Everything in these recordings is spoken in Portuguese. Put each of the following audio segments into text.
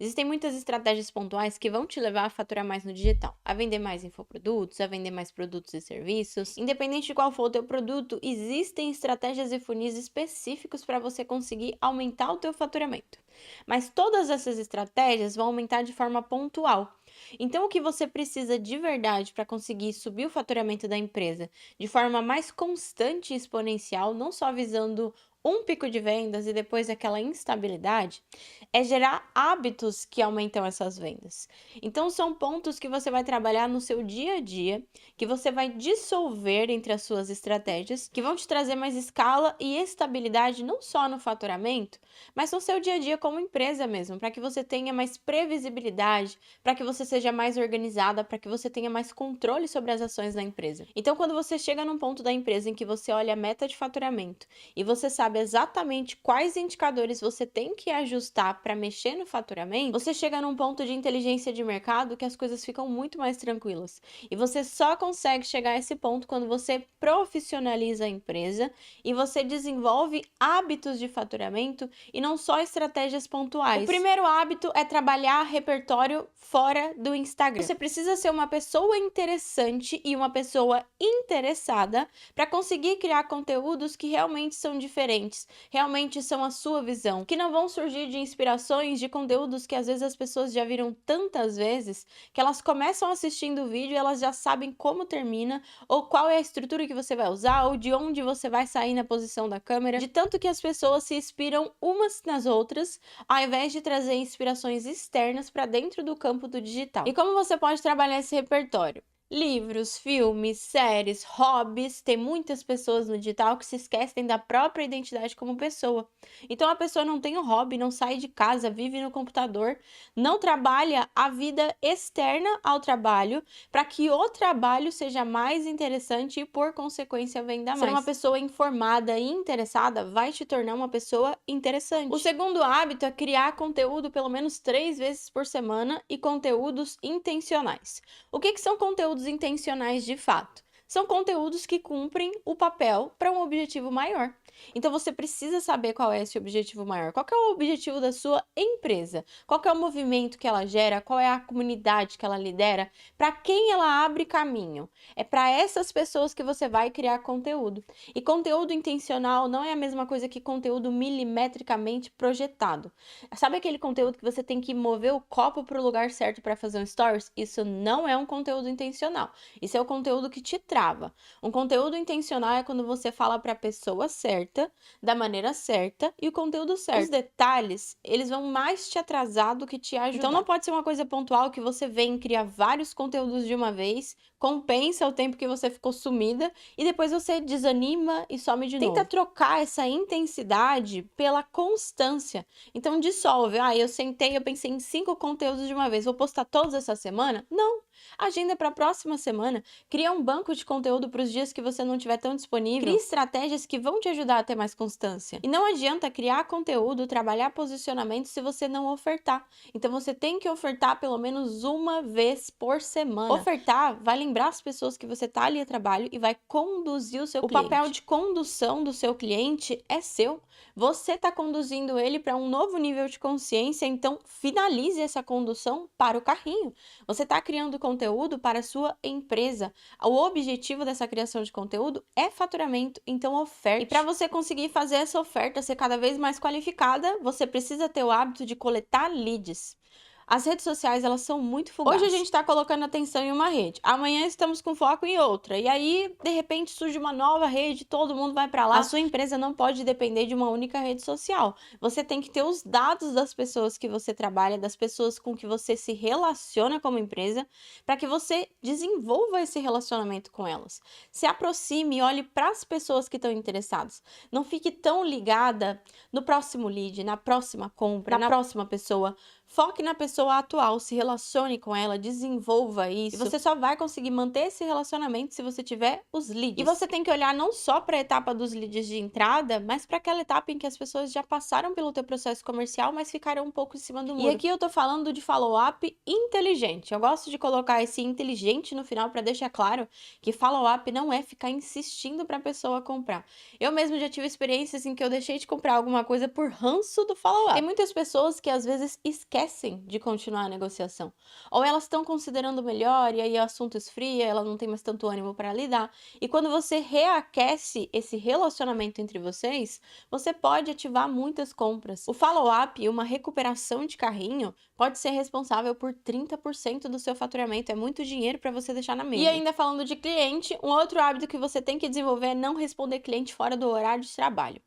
Existem muitas estratégias pontuais que vão te levar a faturar mais no digital, a vender mais infoprodutos, a vender mais produtos e serviços. Independente de qual for o teu produto, existem estratégias e funis específicos para você conseguir aumentar o teu faturamento. Mas todas essas estratégias vão aumentar de forma pontual. Então, o que você precisa de verdade para conseguir subir o faturamento da empresa de forma mais constante e exponencial, não só visando um pico de vendas e depois aquela instabilidade, é gerar hábitos que aumentam essas vendas. Então, são pontos que você vai trabalhar no seu dia a dia, que você vai dissolver entre as suas estratégias, que vão te trazer mais escala e estabilidade não só no faturamento, mas no seu dia a dia como empresa mesmo, para que você tenha mais previsibilidade, para que você seja mais organizada, para que você tenha mais controle sobre as ações da empresa. Então, quando você chega num ponto da empresa em que você olha a meta de faturamento e você sabe exatamente quais indicadores você tem que ajustar para mexer no faturamento, você chega num ponto de inteligência de mercado que as coisas ficam muito mais tranquilas. E você só consegue chegar a esse ponto quando você profissionaliza a empresa e você desenvolve hábitos de faturamento e não só estratégias pontuais. O primeiro hábito é trabalhar repertório fora do Instagram. Você precisa ser uma pessoa interessante e uma pessoa interessada para conseguir criar conteúdos que realmente são diferentes, realmente são a sua visão, que não vão surgir de inspirações de conteúdos que às vezes as pessoas já viram tantas vezes que elas começam assistindo o vídeo e elas já sabem como termina, ou qual é a estrutura que você vai usar, ou de onde você vai sair na posição da câmera, de tanto que as pessoas se inspiram umas nas outras, ao invés de trazer inspirações externas para dentro do campo do digital. E como você pode trabalhar esse repertório? Livros, filmes, séries, hobbies. Tem muitas pessoas no digital que se esquecem da própria identidade como pessoa. Então a pessoa não tem um hobby, não sai de casa, vive no computador, não trabalha a vida externa ao trabalho para que o trabalho seja mais interessante e, por consequência, venda mais. Ser uma pessoa informada e interessada vai te tornar uma pessoa interessante. O segundo hábito é criar conteúdo pelo menos 3 vezes por semana e conteúdos intencionais. O que são conteúdos intencionais de fato? São conteúdos que cumprem o papel para um objetivo maior. Então você precisa saber qual é esse objetivo maior. Qual que é o objetivo da sua empresa? Qual que é o movimento que ela gera? Qual é a comunidade que ela lidera? Para quem ela abre caminho? É para essas pessoas que você vai criar conteúdo. E conteúdo intencional não é a mesma coisa que conteúdo milimetricamente projetado. Sabe aquele conteúdo que você tem que mover o copo para o lugar certo para fazer um stories? Isso não é um conteúdo intencional. Isso é o conteúdo que te trava. Um conteúdo intencional é quando você fala para a pessoa certa, da maneira certa e o conteúdo certo. Os detalhes, eles vão mais te atrasar do que te ajudar. Então não pode ser uma coisa pontual que você vem criar vários conteúdos de uma vez, compensa o tempo que você ficou sumida e depois você desanima e some de novo. Tenta trocar essa intensidade pela constância. Então dissolve. Eu sentei, eu pensei em 5 conteúdos de uma vez, vou postar todos essa semana? Não. Agenda para a próxima semana. Cria um banco de conteúdo para os dias que você não estiver tão disponível. Crie estratégias que vão te ajudar a ter mais constância. E não adianta criar conteúdo, trabalhar posicionamento se você não ofertar. Então você tem que ofertar pelo menos uma vez por semana. Ofertar vai lembrar as pessoas que você está ali a trabalho e vai conduzir o seu cliente. O papel de condução do seu cliente é seu. Você está conduzindo ele para um novo nível de consciência, então finalize essa condução para o carrinho. Você está criando conteúdo para a sua empresa. O objetivo dessa criação de conteúdo é faturamento, então oferte. E para você conseguir fazer essa oferta ser cada vez mais qualificada, você precisa ter o hábito de coletar leads. As redes sociais, elas são muito fugazes. Hoje a gente está colocando atenção em uma rede, amanhã estamos com foco em outra, e aí, de repente, surge uma nova rede, todo mundo vai para lá. A sua empresa não pode depender de uma única rede social. Você tem que ter os dados das pessoas que você trabalha, das pessoas com que você se relaciona como empresa, para que você desenvolva esse relacionamento com elas. Se aproxime e olhe para as pessoas que estão interessadas. Não fique tão ligada no próximo lead, na próxima compra, na próxima pessoa. Foque na pessoa pessoa atual, se relacione com ela, desenvolva isso. E você só vai conseguir manter esse relacionamento se você tiver os leads. E você tem que olhar não só para a etapa dos leads de entrada, mas para aquela etapa em que as pessoas já passaram pelo teu processo comercial, mas ficaram um pouco em cima do muro. E aqui eu tô falando de follow-up inteligente. Eu gosto de colocar esse inteligente no final para deixar claro que follow-up não é ficar insistindo para a pessoa comprar. Eu mesmo já tive experiências em que eu deixei de comprar alguma coisa por ranço do follow-up. Tem muitas pessoas que às vezes esquecem de continuar a negociação. Ou elas estão considerando melhor e aí o assunto esfria, ela não tem mais tanto ânimo para lidar. E quando você reaquece esse relacionamento entre vocês, você pode ativar muitas compras. O follow-up e uma recuperação de carrinho pode ser responsável por 30% do seu faturamento. É muito dinheiro para você deixar na mesa. E ainda falando de cliente, um outro hábito que você tem que desenvolver é não responder cliente fora do horário de trabalho.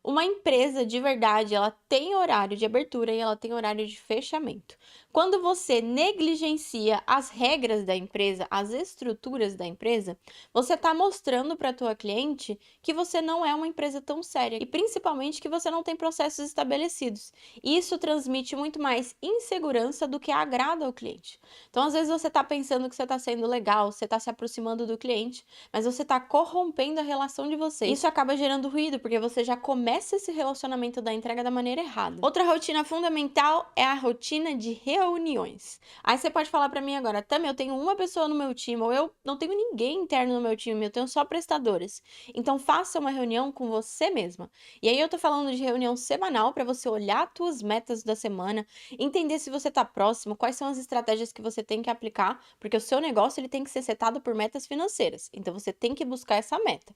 Uma empresa de verdade, ela tem horário de abertura e ela tem horário de fechamento. Quando você negligencia as regras da empresa, as estruturas da empresa, você está mostrando para a tua cliente que você não é uma empresa tão séria e principalmente que você não tem processos estabelecidos. Isso transmite muito mais insegurança do que agrada ao cliente. Então, às vezes você está pensando que você está sendo legal, você está se aproximando do cliente, mas você está corrompendo a relação de vocês. Isso acaba gerando ruído, porque você já começa esse relacionamento da entrega da maneira errada. Outra rotina fundamental é a rotina de reuniões. Aí você pode falar para mim agora, Tami, eu tenho uma pessoa no meu time, ou eu não tenho ninguém interno no meu time, eu tenho só prestadoras. Então faça uma reunião com você mesma. E aí eu tô falando de reunião semanal para você olhar as tuas metas da semana, entender se você tá próximo, quais são as estratégias que você tem que aplicar, porque o seu negócio ele tem que ser setado por metas financeiras. Então você tem que buscar essa meta.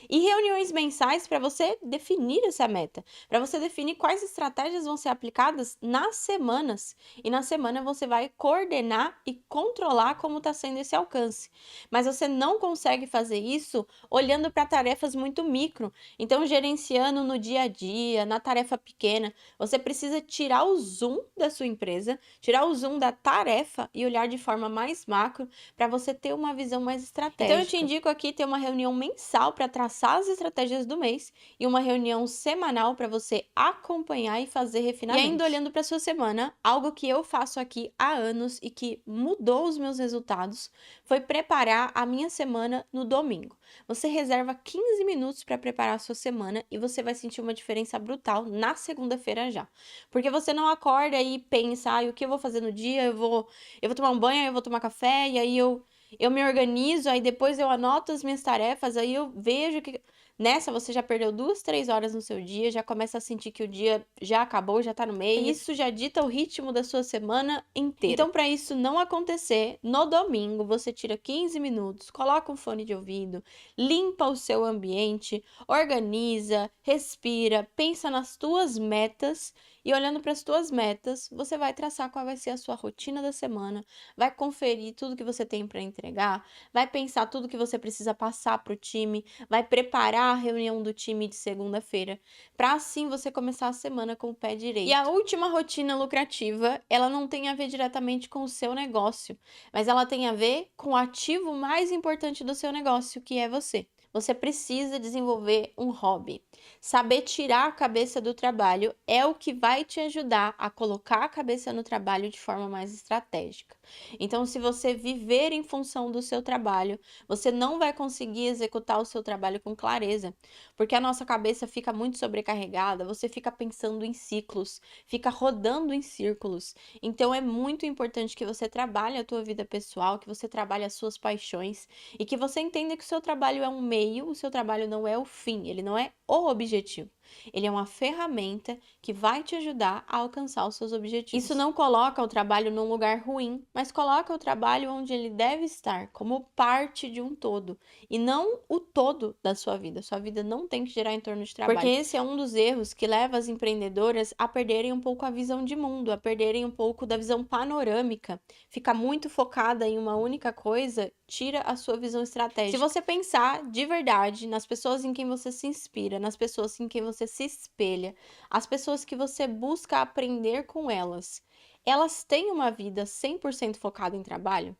E reuniões mensais para você definir essa meta, para você definir quais estratégias vão ser aplicadas nas semanas. E na semana você vai coordenar e controlar como está sendo esse alcance. Mas você não consegue fazer isso olhando para tarefas muito micro. Então, gerenciando no dia a dia, na tarefa pequena, você precisa tirar o zoom da sua empresa, tirar o zoom da tarefa e olhar de forma mais macro para você ter uma visão mais estratégica. Então, eu te indico aqui ter uma reunião mensal para traçar as estratégias do mês e uma reunião semanal para você acompanhar e fazer refinamentos. E ainda olhando para sua semana, algo que eu faço aqui há anos e que mudou os meus resultados foi preparar a minha semana no domingo. Você reserva 15 minutos para preparar a sua semana e você vai sentir uma diferença brutal na segunda-feira já. Porque você não acorda e pensa, o que eu vou fazer no dia? Eu vou tomar um banho, aí eu vou tomar café, e aí eu me organizo, aí depois eu anoto as minhas tarefas, aí eu vejo que nessa você já perdeu 2, 3 horas no seu dia, já começa a sentir que o dia já acabou, já tá no meio. E isso já dita o ritmo da sua semana inteira. Então, para isso não acontecer, no domingo você tira 15 minutos, coloca um fone de ouvido, limpa o seu ambiente, organiza, respira, pensa nas tuas metas e olhando para as tuas metas, você vai traçar qual vai ser a sua rotina da semana, vai conferir tudo que você tem para entregar, vai pensar tudo que você precisa passar para o time, vai preparar a reunião do time de segunda-feira, para assim você começar a semana com o pé direito. E a última rotina lucrativa, ela não tem a ver diretamente com o seu negócio, mas ela tem a ver com o ativo mais importante do seu negócio, que é você. Você precisa desenvolver um hobby. Saber tirar a cabeça do trabalho é o que vai te ajudar a colocar a cabeça no trabalho de forma mais estratégica. Então, se você viver em função do seu trabalho, você não vai conseguir executar o seu trabalho com clareza, porque a nossa cabeça fica muito sobrecarregada, você fica pensando em ciclos, fica rodando em círculos. Então, é muito importante que você trabalhe a tua vida pessoal, que você trabalhe as suas paixões e que você entenda que o seu trabalho é um meio, o seu trabalho não é o fim, ele não é o objetivo. Ele é uma ferramenta que vai te ajudar a alcançar os seus objetivos. Isso não coloca o trabalho num lugar ruim, mas coloca o trabalho onde ele deve estar, como parte de um todo, e não o todo da sua vida. Sua vida não tem que girar em torno de trabalho. Porque esse é um dos erros que leva as empreendedoras a perderem um pouco a visão de mundo, a perderem um pouco da visão panorâmica. Fica muito focada em uma única coisa, tira a sua visão estratégica. Se você pensar de verdade nas pessoas em quem você se inspira, nas pessoas em quem você se espelha, as pessoas que você busca aprender com elas, elas têm uma vida 100% focada em trabalho?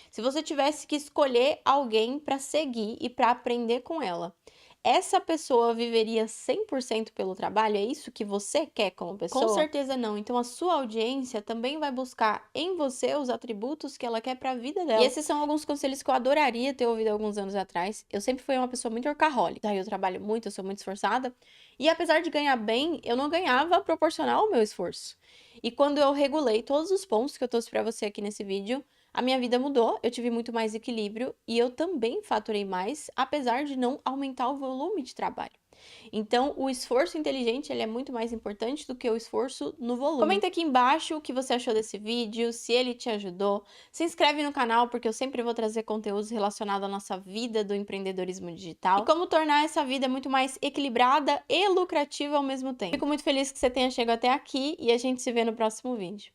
Se você tivesse que escolher alguém para seguir e para aprender com ela essa pessoa viveria 100% pelo trabalho? É isso que você quer como pessoa? Com certeza não. Então a sua audiência também vai buscar em você os atributos que ela quer para a vida dela. E esses são alguns conselhos que eu adoraria ter ouvido alguns anos atrás. Eu sempre fui uma pessoa muito workaholic. Daí eu trabalho muito, eu sou muito esforçada. E apesar de ganhar bem, eu não ganhava proporcional ao meu esforço. E quando eu regulei todos os pontos que eu trouxe para você aqui nesse vídeo, a minha vida mudou, eu tive muito mais equilíbrio e eu também faturei mais, apesar de não aumentar o volume de trabalho. Então, o esforço inteligente ele é muito mais importante do que o esforço no volume. Comenta aqui embaixo o que você achou desse vídeo, se ele te ajudou. Se inscreve no canal, porque eu sempre vou trazer conteúdos relacionados à nossa vida do empreendedorismo digital. E como tornar essa vida muito mais equilibrada e lucrativa ao mesmo tempo. Fico muito feliz que você tenha chegado até aqui e a gente se vê no próximo vídeo.